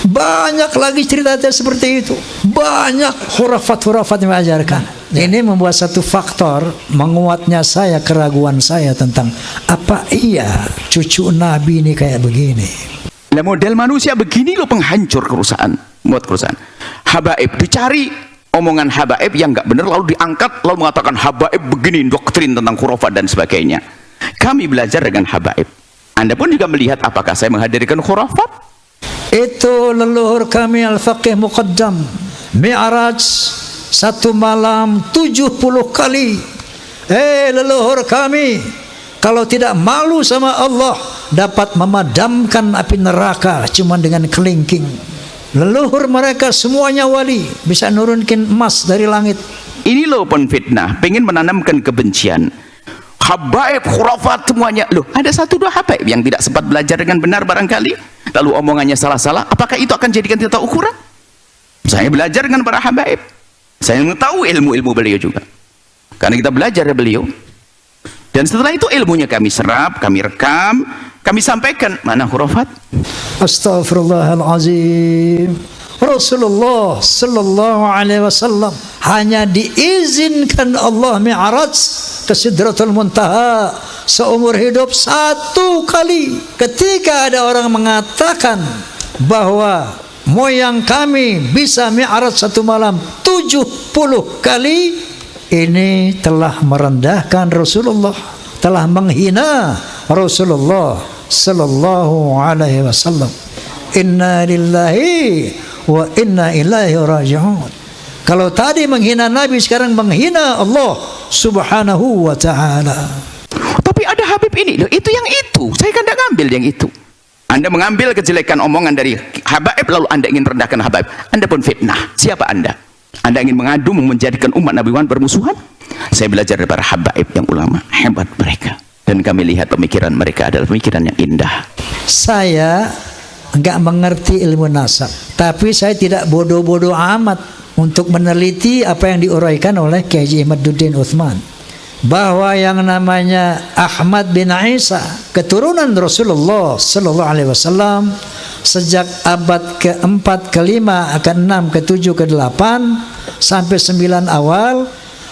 Banyak lagi cerita seperti itu. Banyak khurafat-khurafat yang mengajarkan. Ini membuat satu faktor menguatnya saya, keraguan saya tentang apa iya cucu Nabi ini kayak begini. Nah, model manusia begini loh penghancur kerusakan, buat kerusakan. Habaib, dicari omongan habaib yang nggak benar lalu diangkat lalu mengatakan habaib begini, doktrin tentang khurafat dan sebagainya. Kami belajar dengan habaib. Anda pun juga melihat apakah saya menghadirkan khurafat? Itu leluhur kami Al-Faqih Muqaddam Mi'raj satu malam 70 kali. Leluhur kami kalau tidak malu sama Allah dapat memadamkan api neraka cuma dengan kelingking. Leluhur mereka semuanya wali, bisa nurunkan emas dari langit. Ini loh penfitnah, pengen menanamkan kebencian. Habaib, khurafat semuanya. Loh, ada satu dua habaib yang tidak sempat belajar dengan benar barangkali, lalu omongannya salah-salah. Apakah itu akan jadikan kita ukuran? Saya belajar dengan para habaib. Saya mengetahui ilmu-ilmu beliau juga. Karena kita belajar dari beliau. Dan setelah itu ilmunya kami serap, kami rekam, kami sampaikan. Mana khurafat? Astaghfirullahalazim. Rasulullah sallallahu alaihi wasallam hanya diizinkan Allah mi'raj ke Sidratul Muntaha seumur hidup satu kali. Ketika ada orang mengatakan bahwa moyang kami bisa mi'raj satu malam 70 kali, ini telah merendahkan Rasulullah, telah menghina Rasulullah sallallahu alaihi wasallam. Inna lillahi wa inna ilaihi raji'un. Kalau tadi menghina Nabi, sekarang menghina Allah subhanahu wa ta'ala. Tapi ada Habib ini, loh, itu yang itu. Saya kan tidak ngambil yang itu. Anda mengambil kejelekan omongan dari Habaib, lalu Anda ingin rendahkan Habaib. Anda pun fitnah. Siapa Anda? Anda ingin mengadu, menjadikan umat Nabi Muhammad bermusuhan? Saya belajar dari para Habaib yang ulama. Hebat mereka. Dan kami lihat pemikiran mereka adalah pemikiran yang indah. Saya enggak mengerti ilmu nasab, tapi saya tidak bodoh-bodoh amat untuk meneliti apa yang diuraikan oleh Kiai Haji Ihmaduddin Utsman, bahwa yang namanya Ahmad bin Isa keturunan Rasulullah sallallahu alaihi wasallam sejak abad ke-4, ke-5, ke-6, ke-7, ke-8 sampai 9 awal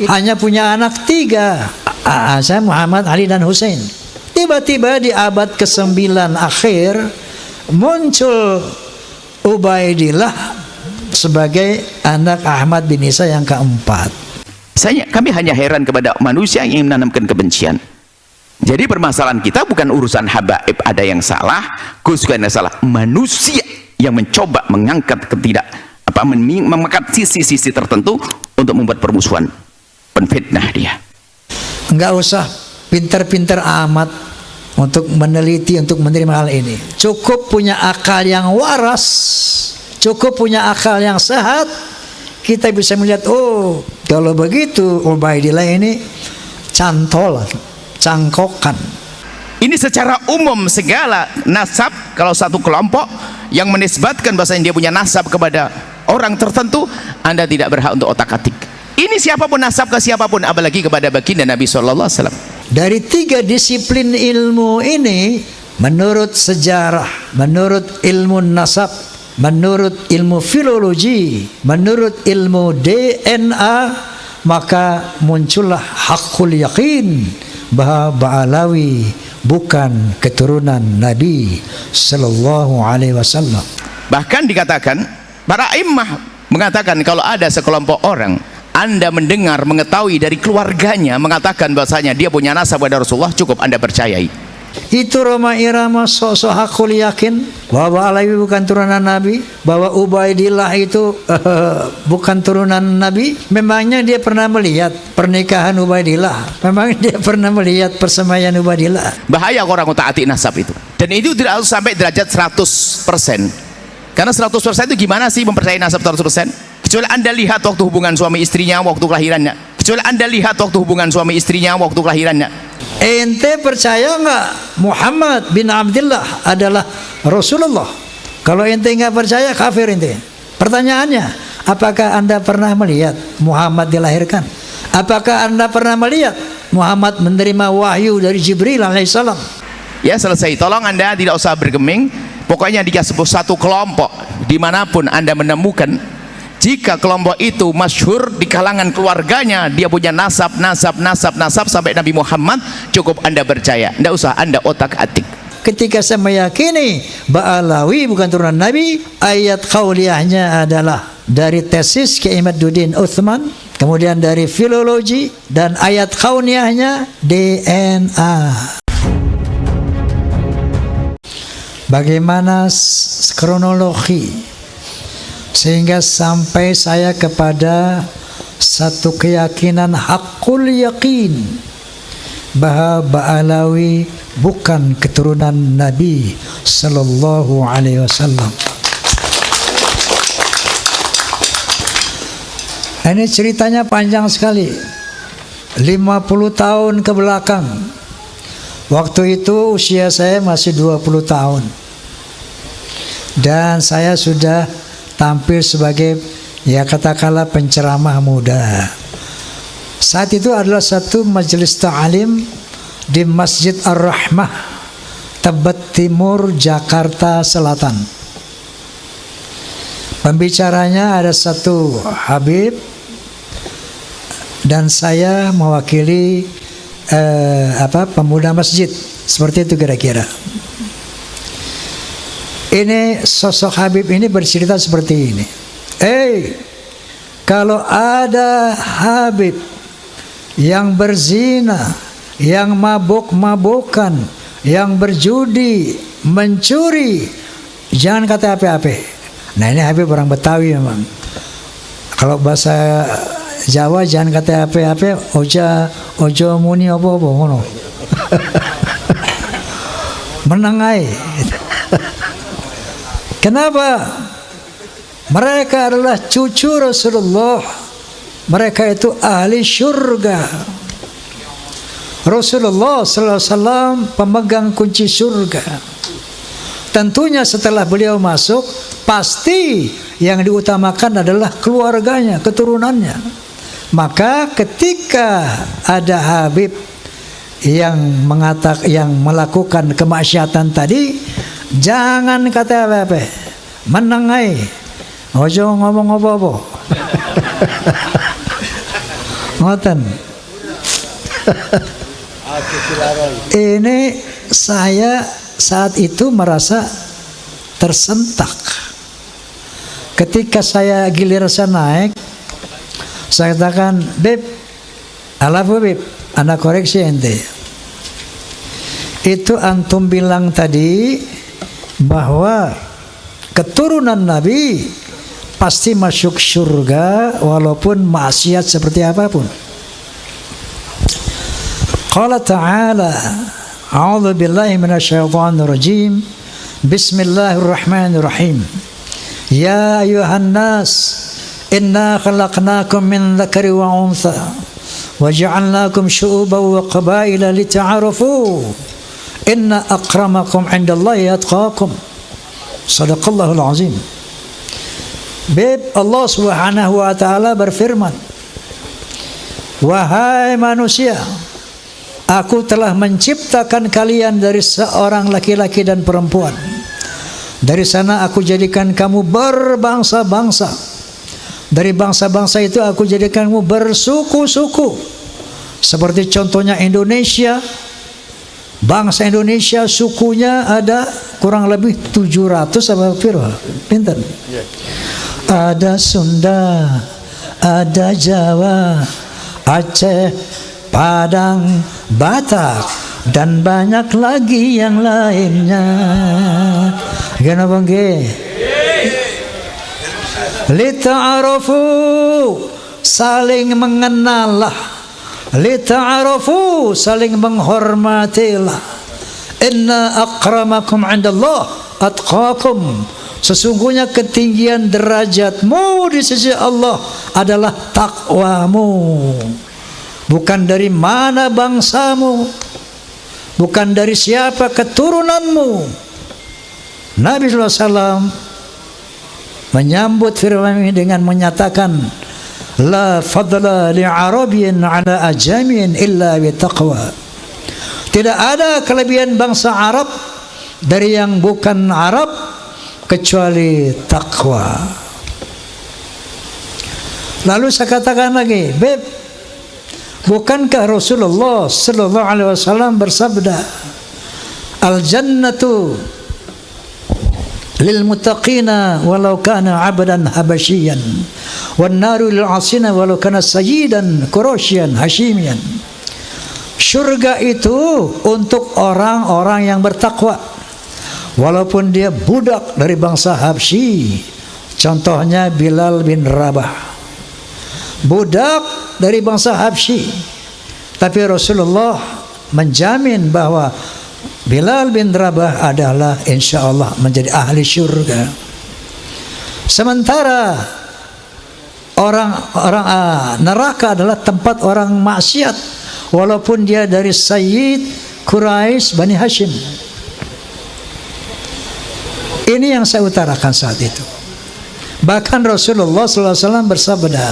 hanya punya anak 3, Hasan, Muhammad, Ali dan Husain. Tiba-tiba di abad ke-9 akhir muncul Ubaidillah sebagai anak Ahmad bin Isa yang keempat. Kami hanya heran kepada manusia yang ingin menanamkan kebencian. Jadi permasalahan kita bukan urusan habaib ada yang salah, Gus yang salah, manusia yang mencoba mengangkat mengangkat sisi-sisi tertentu untuk membuat permusuhan, penfitnah dia. Enggak usah pinter-pinter amat untuk meneliti, untuk menerima hal ini. Cukup punya akal yang waras, cukup punya akal yang sehat, kita bisa melihat, oh kalau begitu Ubaidillah ini cantolan, cangkokan. Ini secara umum segala nasab, kalau satu kelompok yang menisbatkan bahasanya dia punya nasab kepada orang tertentu, Anda tidak berhak untuk otak-atik. Ini siapapun nasab ke siapapun, apalagi kepada baginda Nabi SAW. Dari 3 disiplin ilmu ini, menurut sejarah, menurut ilmu nasab, menurut ilmu filologi, menurut ilmu DNA, maka muncullah hakul yakin bahwa Ba'alawi bukan keturunan Nabi sallallahu alaihi wasallam. Bahkan dikatakan, para imam mengatakan kalau ada sekelompok orang Anda mendengar, mengetahui dari keluarganya mengatakan bahasanya dia punya nasab pada Rasulullah, cukup Anda percayai. Itu Roma Irama sok-sok hakul yakin bahwa Alawi bukan turunan Nabi, bahwa Ubaidillah itu bukan turunan Nabi. Memangnya dia pernah melihat pernikahan Ubaidillah? Memangnya dia pernah melihat persemaian Ubaidillah? Bahaya orang utaati nasab itu. Dan itu tidak harus sampai derajat 100%. Karena 100% itu gimana sih mempercayai nasab 100%? Kecuali Anda lihat waktu hubungan suami istrinya waktu kelahirannya. Kecuali Anda lihat waktu hubungan suami istrinya waktu kelahirannya. Ente percaya nggak Muhammad bin Abdullah adalah Rasulullah? Kalau ente nggak percaya, kafir ente. Pertanyaannya, apakah Anda pernah melihat Muhammad dilahirkan? Apakah Anda pernah melihat Muhammad menerima wahyu dari Jibril alaihissalam? Ya selesai. Tolong Anda tidak usah bergeming, Pokoknya dia sebut satu kelompok dimanapun Anda menemukan, jika kelompok itu masyhur di kalangan keluarganya, dia punya nasab sampai Nabi Muhammad, cukup Anda percaya, tidak usah Anda otak-atik. Ketika saya meyakini Ba'alawi bukan turunan Nabi, ayat qauliyahnya adalah dari tesis Kiai Imaduddin Utsman, kemudian dari filologi, dan ayat kauniyahnya DNA. Bagaimana kronologi sehingga sampai saya kepada satu keyakinan hakul yakin bahwa Ba'alawi bukan keturunan Nabi sallallahu alaihi wasallam. Ini ceritanya panjang sekali, 50 tahun ke belakang. Waktu itu usia saya masih 20 tahun. Dan saya sudah tampil sebagai, ya katakanlah, penceramah muda. Saat itu adalah satu majelis ta'alim di Masjid Ar-Rahmah, Tebet Timur, Jakarta Selatan. Pembicaranya ada satu Habib, dan saya mewakili pemuda masjid, seperti itu kira-kira. Ini sosok Habib ini bercerita seperti ini. Kalau ada Habib yang berzina, yang mabuk-mabukan, yang berjudi, mencuri, jangan kata apa-apa. Nah, ini Habib orang Betawi memang. Kalau bahasa Jawa jangan kata apa-apa, ojo muni apa-apa ngono. Menengai. Kenapa? Mereka adalah cucu Rasulullah. Mereka itu ahli surga. Rasulullah sallallahu alaihi wasallam pemegang kunci surga. Tentunya setelah beliau masuk, pasti yang diutamakan adalah keluarganya, keturunannya. Maka ketika ada Habib yang melakukan kemaksiatan tadi, jangan kata apa-apa, menengai, ojo ngomong apa-apa. Ngoten. Ini saya saat itu merasa tersentak. Ketika saya giliran naik, saya katakan, Beb, alafu Beb, anak koreksi ente. Itu antum bilang tadi bahwa keturunan Nabi pasti masuk surga walaupun maksiat seperti apapun. Qala ta'ala, a'udzu billahi minasyaitonir rajim. Bismillahirrahmanirrahim. Ya ayuhan nas, inna khalaqnakum min dzakari wa untha wa ja'alnakum syu'uban wa qabaila lita'arafu. Inna akramakum 'indallahi atqakum. Shadaqallahul azim. Beb, Allah Subhanahu wa taala berfirman, wahai manusia, aku telah menciptakan kalian dari seorang laki-laki dan perempuan. Dari sana aku jadikan kamu berbangsa-bangsa. Dari bangsa-bangsa itu aku jadikan kamu bersuku-suku. Seperti contohnya Indonesia. Bangsa Indonesia sukunya ada kurang lebih 700 apa piro? Pinten? Ada Sunda, ada Jawa, Aceh, Padang, Batak, dan banyak lagi yang lainnya. Kenapa nggih? Lita'arafu, saling mengenallah. Lita'arafu, saling menghormatilah. Inna akramakum 'indallah atqakum. Sesungguhnya ketinggian derajatmu di sisi Allah adalah takwamu. Bukan dari mana bangsamu, bukan dari siapa keturunanmu. Nabi SAW menyambut firman ini dengan menyatakan, la fadla li'arabiyyin 'ala ajamiyyin illa bitaqwa. Tidak ada kelebihan bangsa Arab dari yang bukan Arab kecuali takwa. Lalu saya katakan lagi, Beb, bukankah Rasulullah sallallahu alaihi wasallam bersabda, al-jannatu lil muttaqina walau kana 'abdan habasyian wan naru lil 'asina walau kana sayyidan quraisyan hashimian. Surga itu untuk orang-orang yang bertakwa walaupun dia budak dari bangsa Habsyi. Contohnya Bilal bin Rabah, budak dari bangsa Habsyi, tapi Rasulullah menjamin bahwa Bilal bin Rabah adalah insya Allah menjadi ahli syurga. Sementara orang neraka adalah tempat orang maksiat walaupun dia dari Sayyid Quraisy Bani Hashim. Ini yang saya utarakan saat itu. Bahkan Rasulullah SAW bersabda,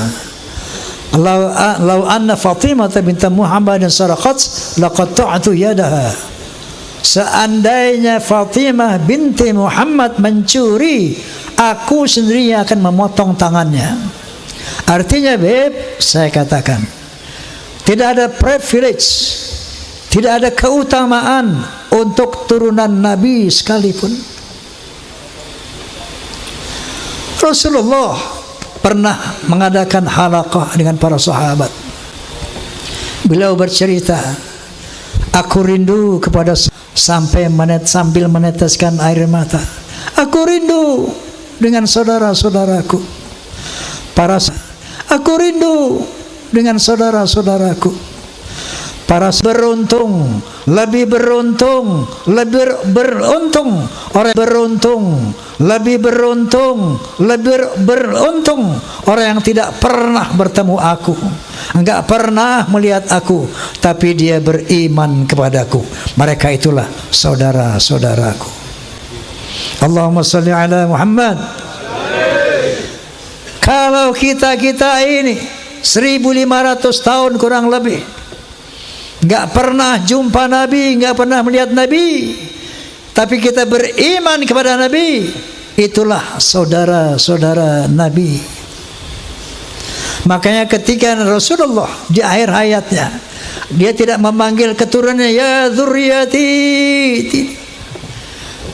"Lau anna Fatimah binti Muhammadin saraqat laqatta'tu yadaha." Seandainya Fatimah binti Muhammad mencuri, aku sendiri akan memotong tangannya. Artinya, Beb, saya katakan, tidak ada privilege, tidak ada keutamaan untuk turunan Nabi sekalipun. Rasulullah pernah mengadakan halaqah dengan para sahabat. Beliau bercerita, aku rindu kepada sampai sambil meneteskan air mata. Aku rindu dengan saudara-saudaraku. Aku rindu dengan saudara-saudaraku. Para beruntung, lebih beruntung, lebih beruntung, orang beruntung, lebih beruntung, lebih beruntung orang yang tidak pernah bertemu aku, enggak pernah melihat aku, tapi dia beriman kepadaku. Mereka itulah saudara-saudaraku. Allahumma salli ala Muhammad. Kalau kita ini 1500 tahun kurang lebih enggak pernah jumpa Nabi, enggak pernah melihat Nabi, tapi kita beriman kepada Nabi, itulah saudara-saudara Nabi. Makanya ketika Rasulullah di akhir hayatnya, dia tidak memanggil keturunannya ya dzurriyyati,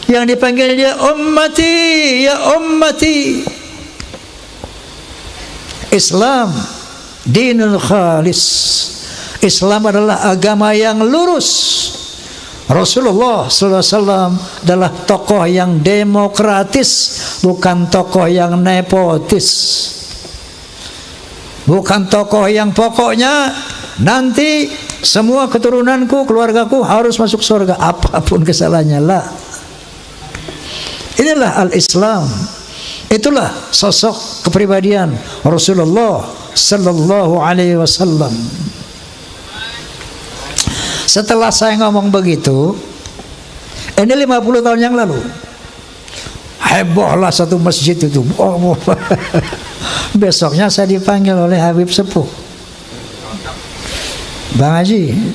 yang dipanggil dia ummati, ya ummati. Islam dinul khalis, Islam adalah agama yang lurus. Rasulullah SAW adalah tokoh yang demokratis, bukan tokoh yang nepotis, bukan tokoh yang pokoknya nanti semua keturunanku, keluargaku harus masuk surga apapun kesalahannya. Lah, inilah al-Islam. Itulah sosok kepribadian Rasulullah sallallahu alaihi wasallam. Setelah saya ngomong begitu, ini 50 tahun yang lalu, hebohlah satu masjid itu. Besoknya saya dipanggil oleh Habib Sepuh, Bang Haji,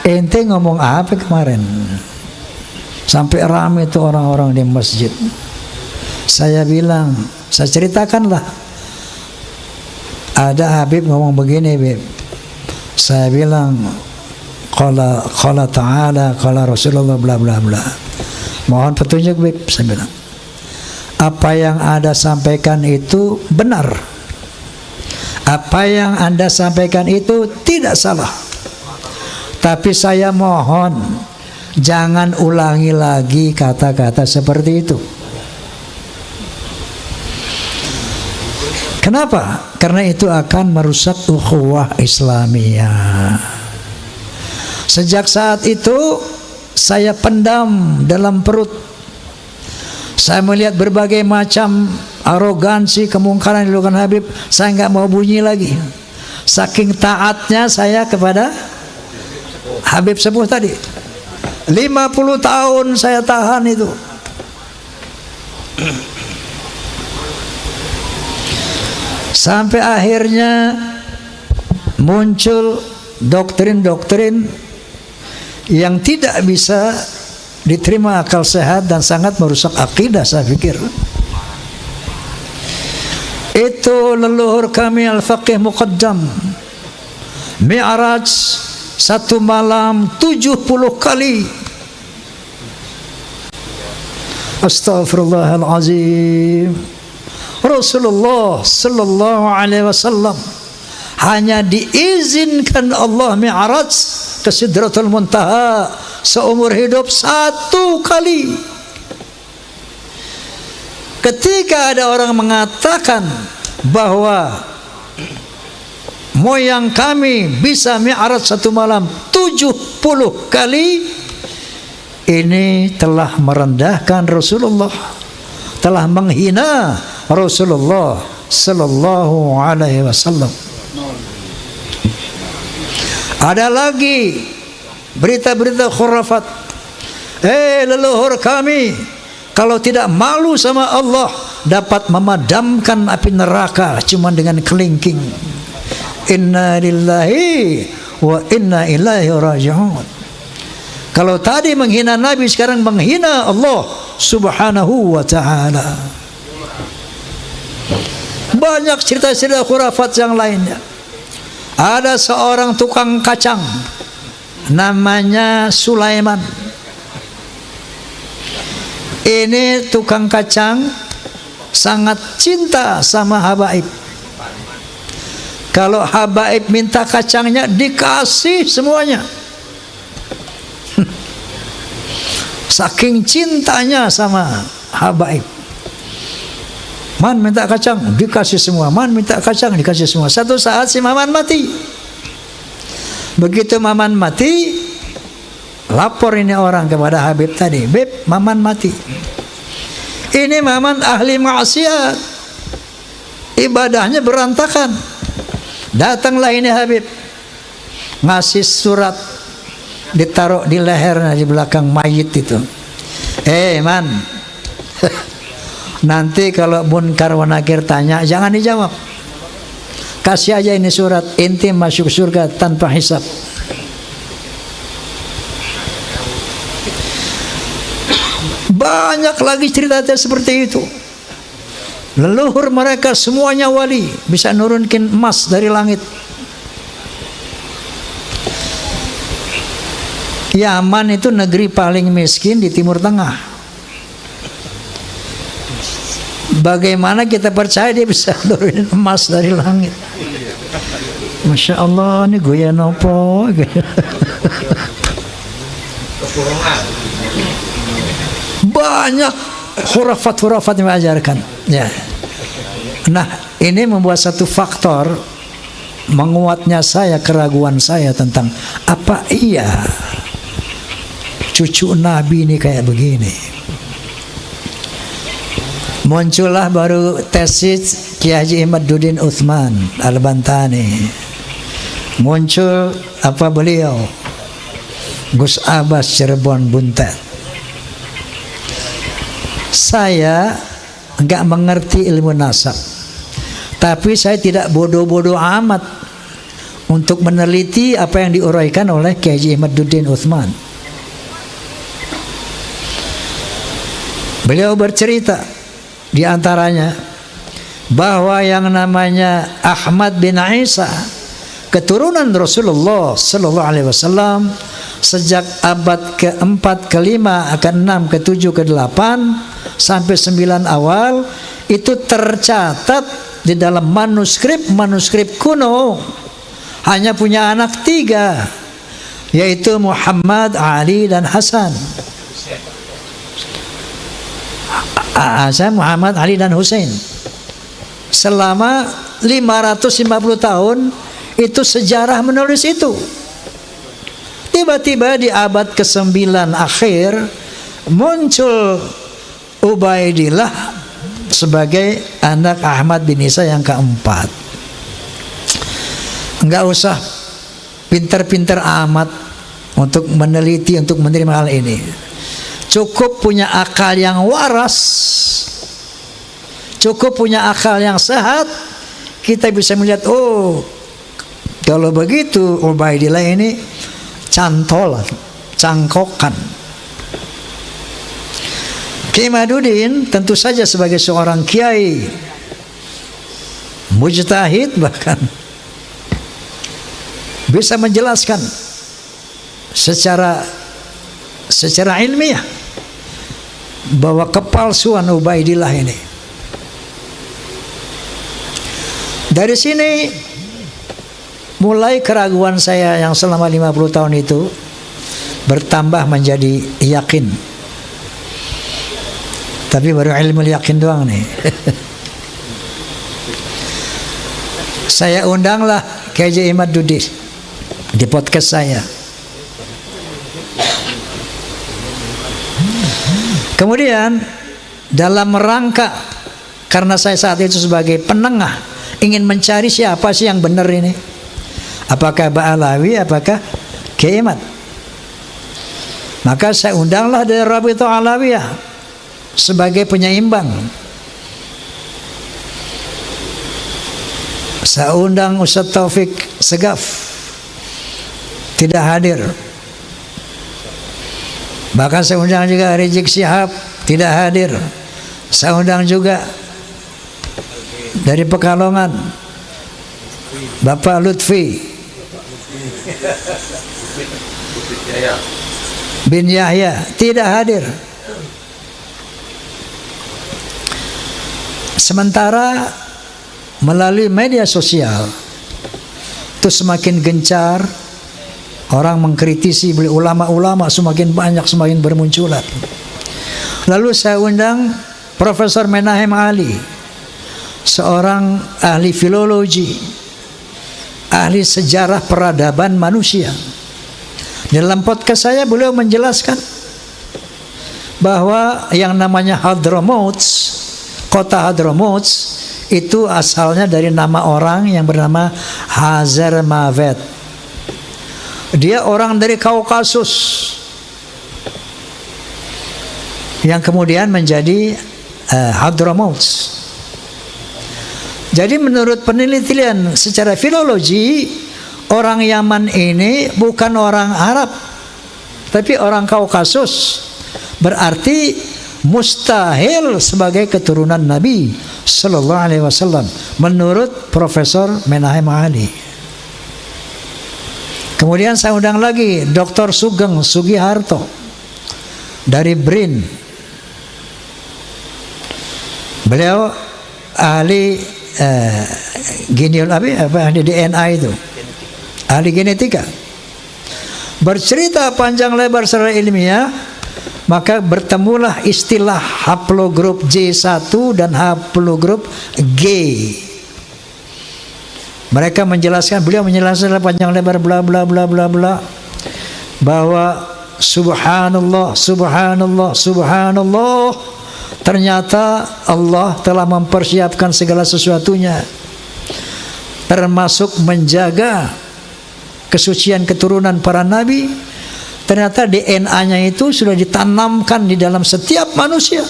ente ngomong apa kemarin? Sampai ramai itu orang-orang di masjid. Saya bilang, saya ceritakanlah, ada Habib ngomong begini, Habib. Saya bilang, qala ta'ala, qala Rasulullah, bla bla bla. Mohon petunjuk, Habib. Saya bilang, apa yang Anda sampaikan itu benar, apa yang Anda sampaikan itu tidak salah, tapi saya mohon jangan ulangi lagi kata-kata seperti itu. Kenapa? Karena itu akan merusak ukhuwah Islamiyah. Sejak saat itu saya pendam dalam perut. Saya melihat berbagai macam arogansi, kemungkaran yang dilakukan Habib. Saya nggak mau bunyi lagi. Saking taatnya saya kepada Habib Sepuh tadi. 50 tahun saya tahan itu. Sampai akhirnya muncul doktrin-doktrin yang tidak bisa diterima akal sehat dan sangat merusak akidah, saya pikir. Itu leluhur kami Al-Faqih Muqaddam, Mi'raj satu malam 70 kali. Astaghfirullahalazim. Rasulullah sallallahu alaihi wasallam hanya diizinkan Allah Mi'raj ke Sidratul Muntaha seumur hidup 1 kali. Ketika ada orang mengatakan bahwa moyang kami bisa Mi'raj 1 malam 70 kali, ini telah merendahkan Rasulullah, telah menghina Rasulullah sallallahu alaihi wasallam. Ada lagi berita-berita khurafat. Leluhur kami kalau tidak malu sama Allah dapat memadamkan api neraka cuma dengan kelingking. Inna lillahi wa inna ilaihi raji'un. Kalau tadi menghina Nabi, sekarang menghina Allah subhanahu wa ta'ala. Banyak cerita-cerita khurafat yang lainnya. Ada seorang tukang kacang namanya Sulaiman. Ini tukang kacang sangat cinta sama habaib. Kalau habaib minta kacangnya dikasih semuanya. Saking cintanya sama habaib. Man minta kacang dikasih semua, man minta kacang dikasih semua. Satu saat si Maman mati. Begitu Maman mati, lapor ini orang kepada Habib tadi, Beb, Maman mati. Ini Maman ahli maksiat, ibadahnya berantakan. Datanglah ini Habib, ngasih surat, ditaruh di leher di belakang mayit itu. Man, nanti kalau Munkar wa Nakir tanya, jangan dijawab. Kasih aja ini surat, inti masuk surga tanpa hisab. Banyak lagi cerita seperti itu. Leluhur mereka semuanya wali, bisa nurunkin emas dari langit. Yaman itu negeri paling miskin di Timur Tengah. Bagaimana kita percaya dia bisa nurunin emas dari langit? Masya Allah, ini goyang apa? Banyak khurafat-khurafat yang mengajarkan. Ya. Nah, ini membuat satu faktor menguatnya saya, keraguan saya tentang apa iya cucu Nabi ini kayak begini. Muncullah baru tesis Kiai Haji Imaduddin Utsman Al-Bantani. Muncul apa beliau? Gus Abbas Cirebon Buntet. Saya enggak mengerti ilmu nasab, tapi saya tidak bodoh-bodoh amat untuk meneliti apa yang diuraikan oleh Kiai Haji Imaduddin Utsman. Beliau bercerita di antaranya bahwa yang namanya Ahmad bin Isa, keturunan Rasulullah sallallahu alaihi wasallam, sejak abad ke-4, ke-5, ke-6, ke-7, ke-8 sampai 9 awal itu tercatat di dalam manuskrip kuno hanya punya anak 3, yaitu Muhammad, Ali dan Hasan. Muhammad, Ali dan Hussein. Selama 550 tahun itu sejarah menulis itu. Tiba-tiba di abad ke-9 akhir muncul Ubaidillah sebagai anak Ahmad bin Isa yang keempat. Enggak usah pintar-pintar amat untuk meneliti, untuk menerima hal ini. Cukup punya akal yang waras, cukup punya akal yang sehat, kita bisa melihat, oh kalau begitu Ubaidillah ini cantolan, cangkokan. Kiai Imaduddin tentu saja sebagai seorang kiai mujtahid, bahkan bisa menjelaskan secara ilmiah bahwa kepalsuan Ubaidillah ini. Dari sini mulai keraguan saya yang selama 50 tahun itu bertambah menjadi yakin. Tapi baru ilmu yakin doang nih. Saya undanglah Kiai Imaduddin di podcast saya. Kemudian dalam rangka, karena saya saat itu sebagai penengah ingin mencari siapa sih yang benar ini, apakah Ba'alawi, apakah Kiai Imad. Maka saya undanglah dari Rabithah Alawiyah sebagai penyeimbang. Saya undang Ustaz Taufik Segaf, tidak hadir. Bahkan saya undang juga Rizik Syihab, tidak hadir. Saya undang juga dari Pekalongan Bapak Lutfi bin Yahya, tidak hadir. Sementara melalui media sosial itu semakin gencar, orang mengkritisi ulama-ulama semakin banyak, semakin bermunculan. Lalu saya undang Profesor Menahem Ali, seorang ahli filologi, ahli sejarah peradaban manusia. Dalam podcast saya beliau menjelaskan bahwa yang namanya Hadramaut, kota Hadramaut itu asalnya dari nama orang yang bernama Hazar Mavet. Dia orang dari Kaukasus yang kemudian menjadi Hadramaut. Jadi menurut penelitian secara filologi, orang Yaman ini bukan orang Arab, tapi orang Kaukasus. Berarti mustahil sebagai keturunan Nabi Sallallahu Alaihi Wasallam menurut Profesor Menahem Ali. Kemudian saya undang lagi Dr. Sugeng Sugiharto dari BRIN. Beliau ahli ahli DNA itu, ahli genetika. Bercerita panjang lebar secara ilmiah, maka bertemulah istilah haplogrup J1 dan haplogrup G. Mereka menjelaskan, beliau menjelaskan panjang lebar bla bla bla bla bla, bahwa subhanallah, subhanallah, subhanallah, ternyata Allah telah mempersiapkan segala sesuatunya, termasuk menjaga kesucian keturunan para nabi. Ternyata DNA-nya itu sudah ditanamkan di dalam setiap manusia.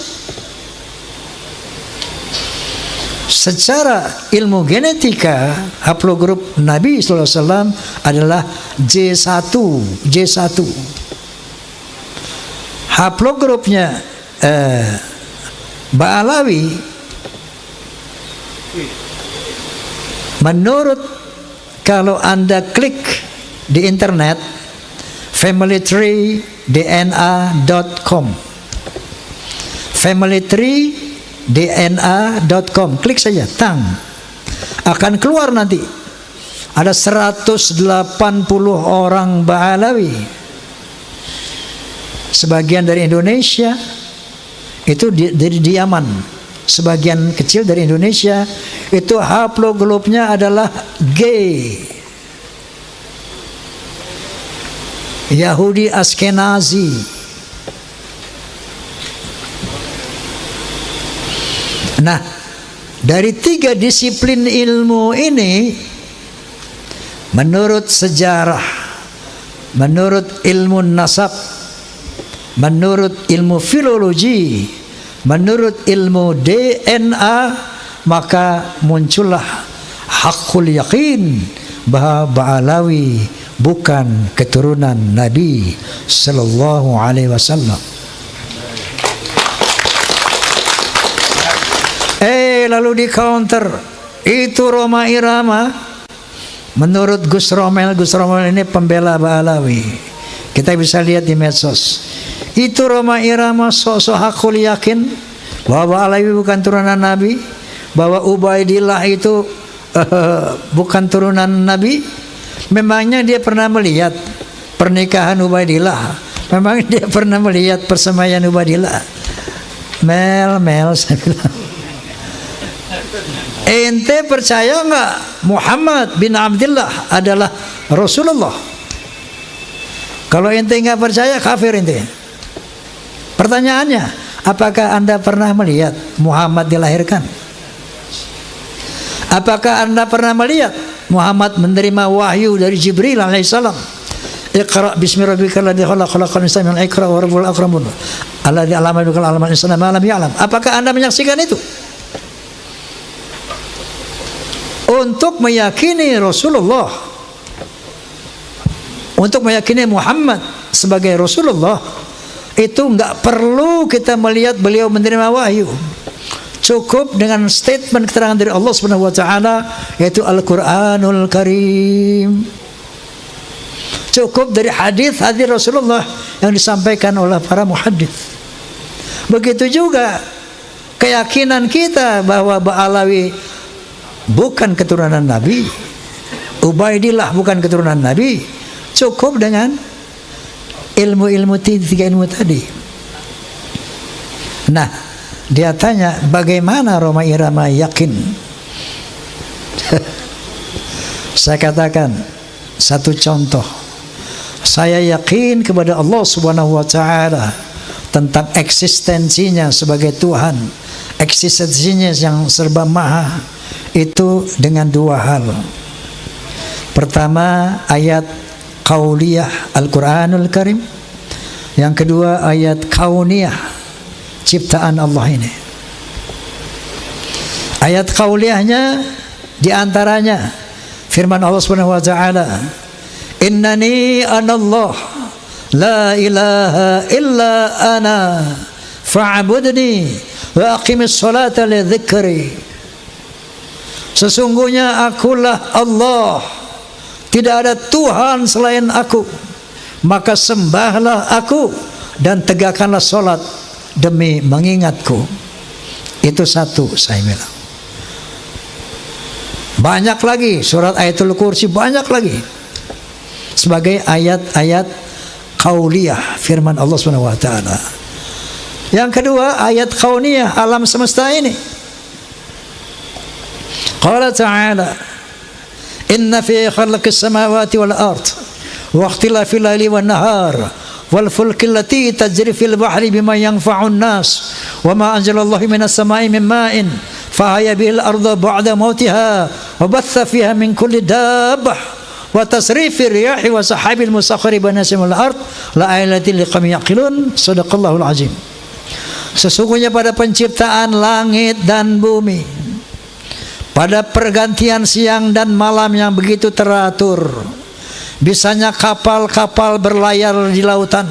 Secara ilmu genetika, haplogrup Nabi SAW adalah J1. Haplogrupnya Ba'alawi, menurut, kalau Anda klik di internet familytreedna.com, familytreedna.com, klik saja, tang, akan keluar nanti ada 180 orang Ba'alawi, sebagian dari Indonesia, itu dari Yaman, sebagian kecil dari Indonesia, itu haplogrupnya adalah G, Yahudi Askenazi. Nah, dari 3 disiplin ilmu ini, menurut sejarah, menurut ilmu nasab, menurut ilmu filologi, menurut ilmu DNA, maka muncullah hakul yakin bahwa Ba'alawi bukan keturunan Nabi Sallallahu Alaihi Wasallam. lalu di counter. Itu Roma Irama. Menurut Gus Romel ini pembela Ba'alawi. Kita bisa lihat di medsos. Itu Roma Irama sok-sok hakul yakin bahwa Ba'alawi bukan turunan Nabi, bahwa Ubaidillah itu bukan turunan Nabi. Memangnya dia pernah melihat pernikahan Ubaidillah? Memang dia pernah melihat persemaian Ubaidillah? Mel, saya bilang, ente percaya nggak Muhammad bin Abdullah adalah Rasulullah? Kalau ente nggak percaya, kafir ente. Pertanyaannya, apakah anda pernah melihat Muhammad dilahirkan? Apakah anda pernah melihat Muhammad menerima wahyu dari Jibril alaihissalam? Iqra bismi rabbikal ladzi khalaq, khalaqal insana min 'alaq, wa rabbul akramun alladzi 'allama bil qalam 'allama al-insana ma lam ya'lam. Apakah anda menyaksikan itu? Untuk meyakini Rasulullah, untuk meyakini Muhammad sebagai Rasulullah, itu enggak perlu kita melihat beliau menerima wahyu. Cukup dengan statement keterangan dari Allah Subhanahu wa taala, yaitu Al-Qur'anul Karim. Cukup dari hadis-hadis Rasulullah yang disampaikan oleh para muhaddits. Begitu juga keyakinan kita bahwa Ba'alawi bukan keturunan Nabi, Ubaidillah bukan keturunan Nabi, cukup dengan ilmu-ilmu tiga ilmu tadi. Nah, dia tanya, bagaimana Roma Irama yakin? Saya katakan satu contoh. Saya yakin kepada Allah Subhanahu wa taala tentang eksistensinya sebagai Tuhan, eksistensinya yang serba maha, itu dengan dua hal. Pertama, ayat qauliyah Al-Qur'anul Karim. Yang kedua, ayat kauniyah, ciptaan Allah ini. Ayat qauliyahnya diantaranya firman Allah Subhanahu wa taala, innani anallah la ilaha illa ana fa'budni wa aqimis salata li dzikri. Sesungguhnya akulah Allah, tidak ada Tuhan selain aku, maka sembahlah aku dan tegakkanlah solat demi mengingatku. Itu satu, saya bilang. Banyak lagi surat Ayatul Kursi, banyak lagi sebagai ayat-ayat qauliyah firman Allah Subhanahu wa taala. Yang kedua, ayat kauniyah alam semesta ini. Qala ta'ala, inna fi khalqis samawati wal ard wa ikhtilafil laili wan nahar wal fulki allati tajri fil bahri bima yanfa'un nas wa ma anzalallahu minas samai min ma'in fahaya bil arda ba'da mautiha wa batha fiha min kulli dabbah wa tasrifir riyahi wa sahabil musakhkhari baina samawati wal ard la ayatin liqaumin yaqilun. Shadaqallahul azim. Sesungguhnya pada penciptaan langit dan bumi, pada pergantian siang dan malam yang begitu teratur, bisanya kapal-kapal berlayar di lautan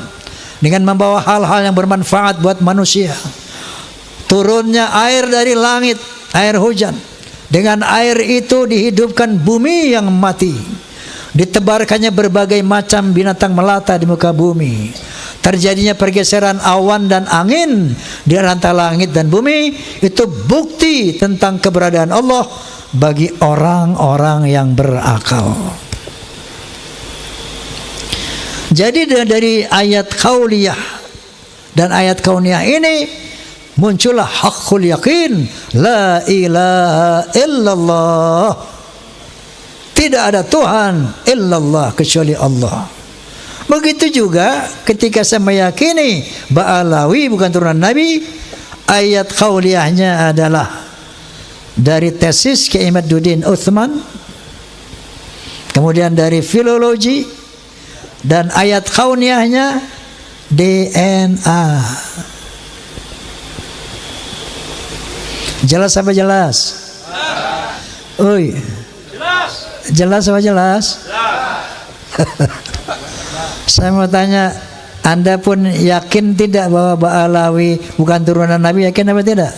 dengan membawa hal-hal yang bermanfaat buat manusia, turunnya air dari langit, air hujan, dengan air itu dihidupkan bumi yang mati, ditebarkannya berbagai macam binatang melata di muka bumi, terjadinya pergeseran awan dan angin di antara langit dan bumi. Itu bukti tentang keberadaan Allah bagi orang-orang yang berakal. Jadi dari ayat qauliyah dan ayat kauniyah ini muncullah haqqul yaqin, la ilaha illallah, tidak ada Tuhan illallah kecuali Allah. Begitu juga ketika saya meyakini Ba'alawi bukan turunan Nabi, ayat qauliyahnya adalah dari tesis Kiai Imaduddin Utsman, kemudian dari filologi, dan ayat kauniyahnya DNA. Jelas apa jelas? Oi. Jelas apa jelas? Saya mau tanya, Anda pun yakin tidak bahwa Ba'alawi bukan turunan Nabi? Yakin apa tidak?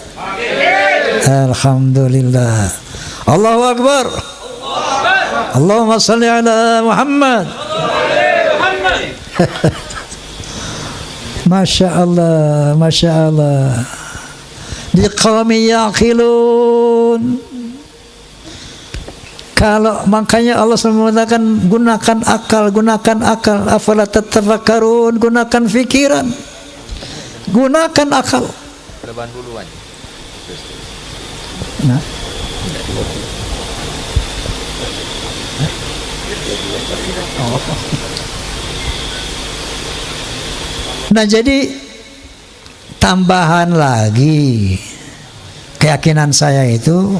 Alhamdulillah. Allahu Akbar. Allahumma salli ala Muhammad. Masya Allah, Masya Allah. Liqawmi yaqilun. Kalau makanya Allah SWT mengatakan gunakan akal, gunakan akal. Afala tatafakkarun, gunakan fikiran, gunakan akal. Lebaran duluan. Nah. Nah, jadi tambahan lagi keyakinan saya itu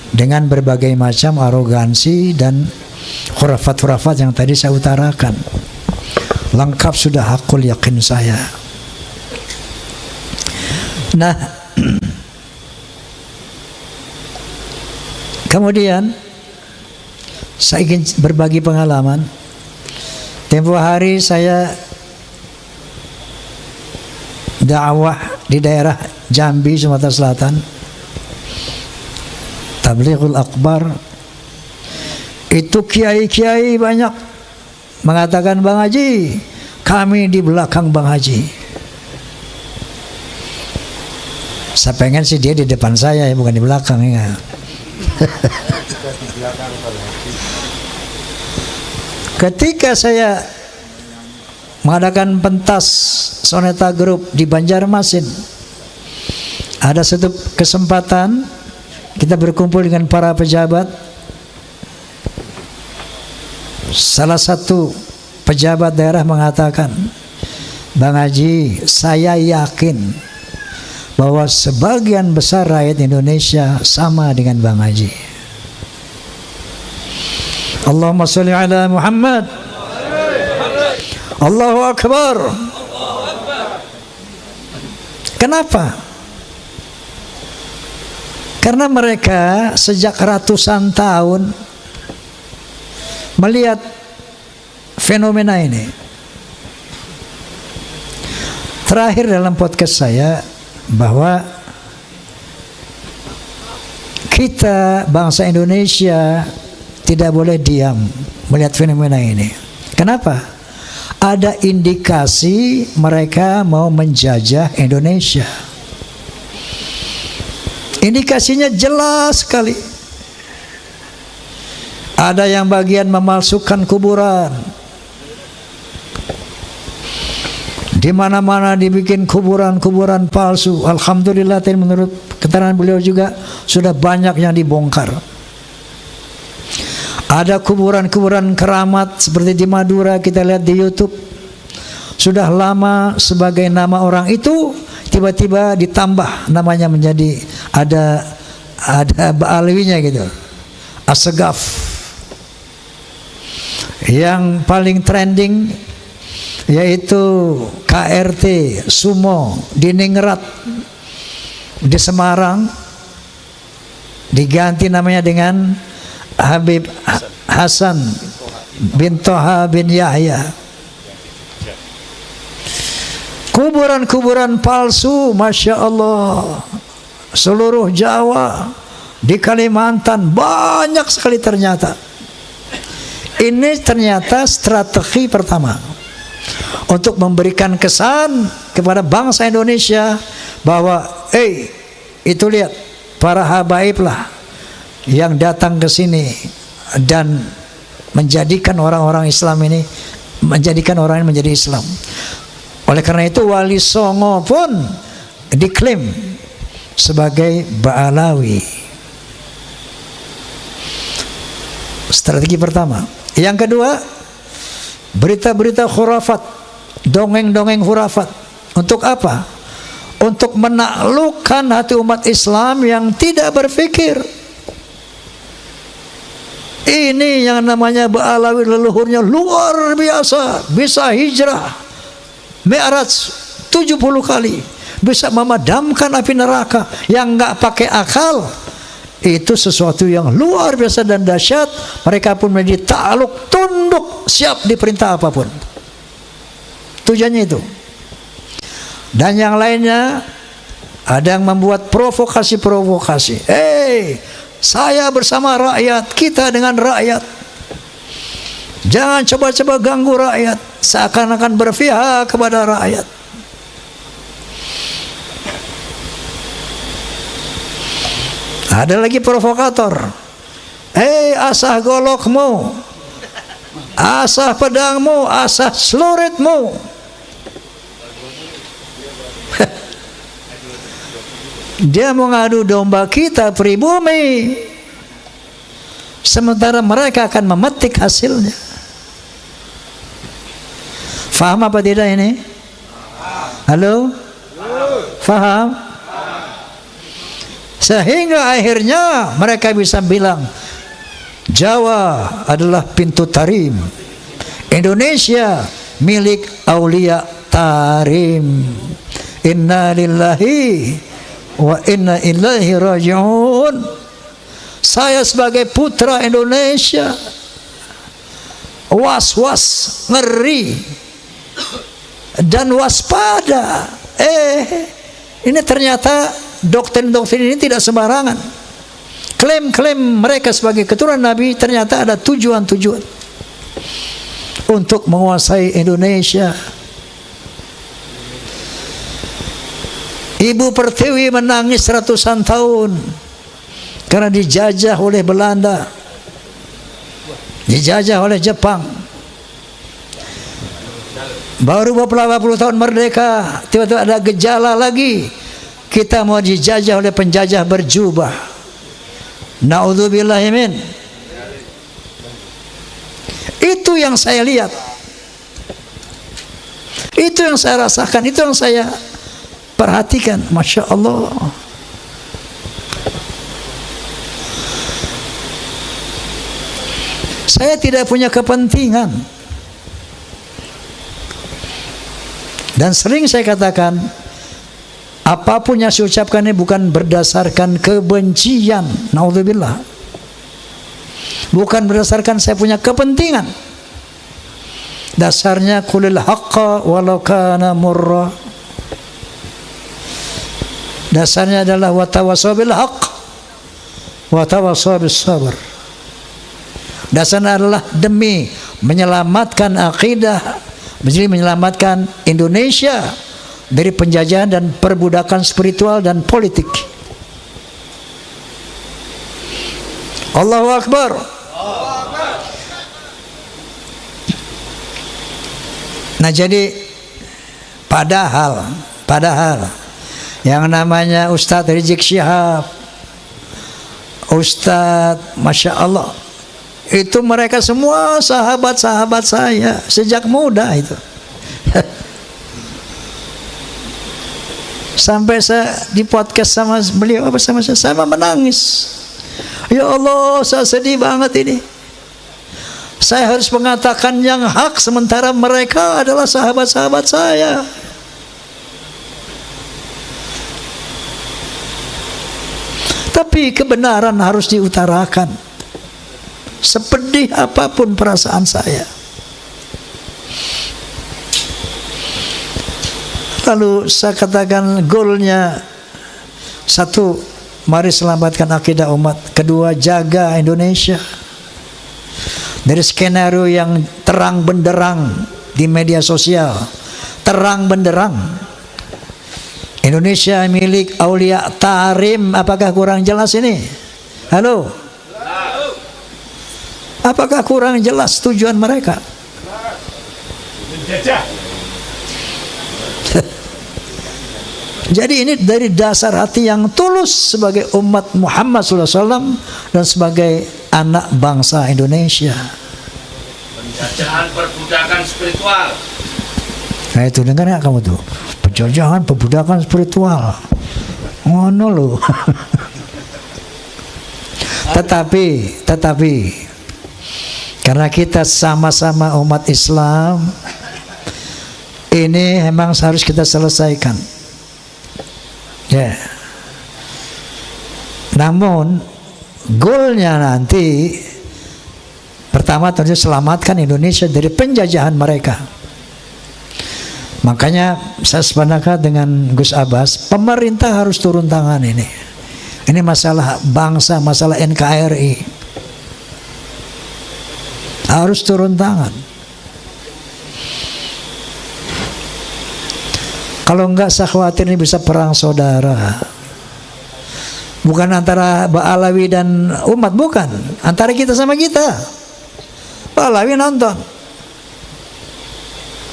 dengan berbagai macam arogansi dan khurafat-khurafat yang tadi saya utarakan. Lengkap sudah hakul yakin saya. Nah, kemudian saya ingin berbagi pengalaman. Tempo hari saya dakwah di daerah Jambi, Sumatera Selatan. Tablighul Akbar. Itu kiai-kiai banyak mengatakan, Bang Haji, kami di belakang Bang Haji. Saya pengen sih dia di depan saya, bukan di belakang ya. Ketika saya mengadakan pentas Soneta Group di Banjarmasin, ada satu kesempatan kita berkumpul dengan para pejabat. Salah satu pejabat daerah mengatakan, Bang Haji, saya yakin bahwa sebagian besar rakyat Indonesia sama dengan Bang Haji. Allahumma sholli ala Muhammad. Allahu Akbar. Kenapa? Karena mereka sejak ratusan tahun melihat fenomena ini. Terakhir dalam podcast saya, bahwa kita bangsa Indonesia tidak boleh diam melihat fenomena ini. Kenapa? Ada indikasi mereka mau menjajah Indonesia. Indikasinya jelas sekali. Ada yang bagian memalsukan kuburan. Di mana-mana dibikin kuburan-kuburan palsu. Alhamdulillah, menurut keterangan beliau juga sudah banyak yang dibongkar. Ada kuburan-kuburan keramat seperti di Madura, kita lihat di YouTube. Sudah lama sebagai nama orang itu, tiba-tiba ditambah namanya menjadi ada ba'alwinya gitu. Assegaf. Yang paling trending yaitu KRT Sumo di Ningrat di Semarang, diganti namanya dengan Habib Hasan bin Toha bin Yahya. Kuburan-kuburan palsu, Masya Allah, seluruh Jawa, di Kalimantan banyak sekali ternyata. Ini ternyata strategi pertama untuk memberikan kesan kepada bangsa Indonesia bahwa itu lihat para habaib lah yang datang ke sini dan menjadikan orang-orang Islam ini, menjadikan orang ini menjadi Islam. Oleh karena itu Wali Songo pun diklaim sebagai Ba'alawi. Strategi pertama. Yang kedua, berita-berita khurafat, dongeng-dongeng khurafat. Untuk apa? Untuk menaklukkan hati umat Islam yang tidak berpikir. Ini yang namanya Ba'alawi, leluhurnya luar biasa, bisa hijrah Mi'raj 70 kali, bisa memadamkan api neraka yang nggak pakai akal. Itu sesuatu yang luar biasa dan dahsyat. Mereka pun menjadi takluk, tunduk, siap diperintah apapun. Tujuannya itu. Dan yang lainnya Ada yang membuat provokasi-provokasi. Saya bersama rakyat, kita dengan rakyat. Jangan coba-coba ganggu rakyat. Seakan-akan berpihak kepada rakyat. Ada lagi provokator. Asah golokmu, asah pedangmu, asah celuritmu. Dia mengadu domba kita pribumi, sementara mereka akan memetik hasilnya. Faham apa tidak ini? Halo? Faham? Sehingga akhirnya mereka bisa bilang, Jawa adalah pintu tarim, Indonesia milik Aulia Tarim. Inna lillahi wa inna ilaihi raji'un. Saya sebagai putra Indonesia was-was, ngeri dan waspada. Ini ternyata doktrin-doktrin ini tidak sembarangan. Klaim-klaim mereka sebagai keturunan Nabi ternyata ada tujuan-tujuan untuk menguasai Indonesia. Ibu Pertiwi menangis ratusan tahun karena dijajah oleh Belanda, dijajah oleh Jepang. Baru beberapa puluh tahun merdeka, tiba-tiba ada gejala lagi, kita mau dijajah oleh penjajah berjubah. Na'udzubillahimin. Itu yang saya lihat, itu yang saya rasakan, itu yang saya perhatikan. Masya Allah. Saya tidak punya kepentingan, dan sering saya katakan, apapun yang saya ucapkan ini bukan berdasarkan kebencian, naudzubillah, bukan berdasarkan saya punya kepentingan. Dasarnya qulil haqqa walau kana murra. Dasarnya adalah watawassaw bil haqq watawassaw bis sabr. Dasarnya adalah demi menyelamatkan akidah, menyelamatkan Indonesia dari penjajahan dan perbudakan spiritual dan politik. Allahu Akbar. Nah, jadi padahal yang namanya Ustadz Rizik Syihab, Ustadz Masya Allah, itu mereka semua sahabat-sahabat saya sejak muda itu. Sampai saya di podcast sama beliau bersama saya menangis. Ya Allah, saya sedih banget ini. Saya harus mengatakan yang hak sementara mereka adalah sahabat-sahabat saya. Tapi kebenaran harus diutarakan, sepedih apapun perasaan saya. Lalu saya katakan goalnya satu, mari selamatkan akidah umat. Kedua, jaga Indonesia dari skenario yang terang benderang di media sosial. Terang benderang, Indonesia milik Aulia Tarim. Apakah kurang jelas ini? Halo? Apakah kurang jelas tujuan mereka? Jadi ini dari dasar hati yang tulus sebagai umat Muhammad SAW dan sebagai anak bangsa Indonesia. Penjajahan perbudakan spiritual. Nah itu dengar nggak kamu tuh? Penjajahan perbudakan spiritual. Ngono loh. Tetapi karena kita sama-sama umat Islam, ini memang harus kita selesaikan. Ya. Namun goalnya nanti pertama tentu selamatkan Indonesia dari penjajahan mereka. Makanya saya sependapat dengan Gus Abbas, pemerintah harus turun tangan ini. Ini masalah bangsa, masalah NKRI. Harus turun tangan. Kalau enggak, saya khawatir ini bisa perang saudara. Bukan antara Ba'alawi dan umat, bukan. Antara kita sama kita. Ba'alawi nonton.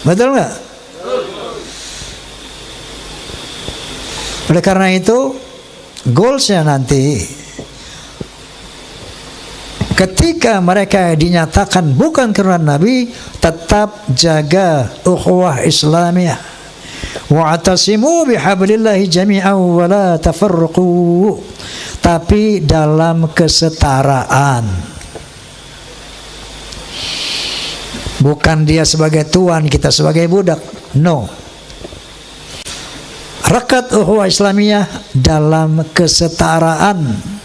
Betul enggak? Oleh karena itu, goalsnya nanti, ketika mereka dinyatakan bukan keturunan Nabi, tetap jaga ukhuwah Islamiyah. Wa'tasimu bihablillahi jami'an wa la tafarraqu. Tapi dalam kesetaraan. Bukan dia sebagai tuan, kita sebagai budak. No. Rekat ukhuwah Islamiyah dalam kesetaraan.